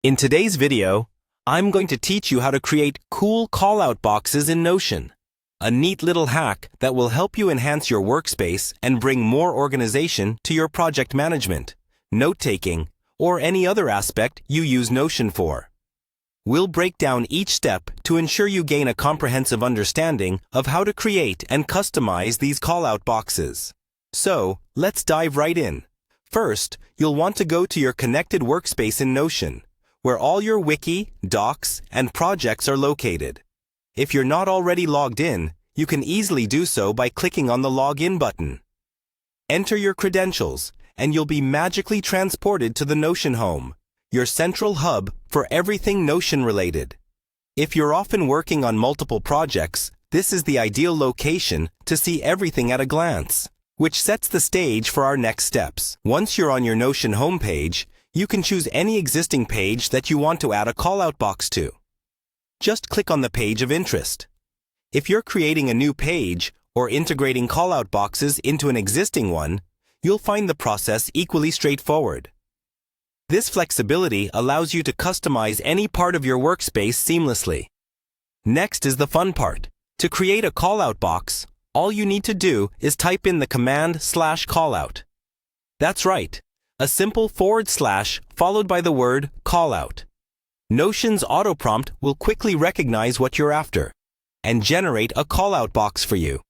In today's video, I'm going to teach you how to create cool callout boxes in Notion. A neat little hack that will help you enhance your workspace and bring more organization to your project management, note-taking, or any other aspect you use Notion for. We'll break down each step to ensure you gain a comprehensive understanding of how to create and customize these callout boxes. So, let's dive right in. First, you'll want to go to your connected workspace in Notion, where all your wiki, docs, and projects are located. If you're not already logged in, you can easily do so by clicking on the Login button. Enter your credentials, and you'll be magically transported to the Notion home, your central hub for everything Notion-related. If you're often working on multiple projects, this is the ideal location to see everything at a glance, which sets the stage for our next steps. Once you're on your Notion homepage, you can choose any existing page that you want to add a callout box to. Just click on the page of interest. If you're creating a new page or integrating callout boxes into an existing one, you'll find the process equally straightforward. This flexibility allows you to customize any part of your workspace seamlessly. Next is the fun part. To create a callout box, all you need to do is type in the command /callout. That's right. A simple / followed by the word callout. Notion's auto prompt will quickly recognize what you're after and generate a callout box for you.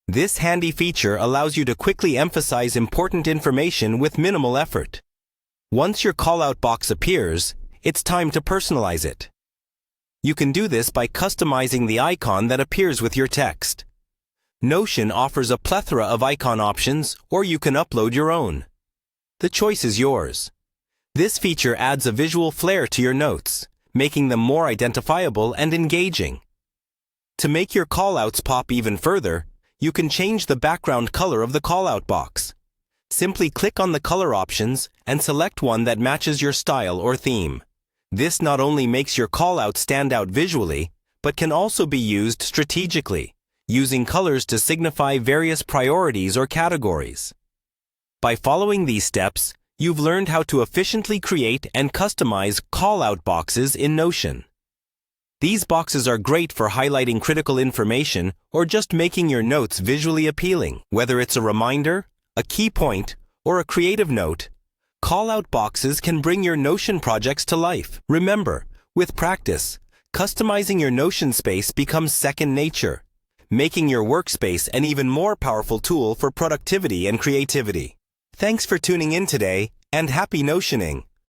This handy feature allows you to quickly emphasize important information with minimal effort. Once your callout box appears, it's time to personalize it. You can do this by customizing the icon that appears with your text. Notion offers a plethora of icon options, or you can upload your own. The choice is yours. This feature adds a visual flair to your notes, making them more identifiable and engaging. To make your callouts pop even further, you can change the background color of the callout box. Simply click on the color options and select one that matches your style or theme. This not only makes your callout stand out visually, but can also be used strategically, using colors to signify various priorities or categories. By following these steps, you've learned how to efficiently create and customize callout boxes in Notion. These boxes are great for highlighting critical information or just making your notes visually appealing. Whether it's a reminder, a key point, or a creative note, callout boxes can bring your Notion projects to life. Remember, with practice, customizing your Notion space becomes second nature, making your workspace an even more powerful tool for productivity and creativity. Thanks for tuning in today, and happy Notioning!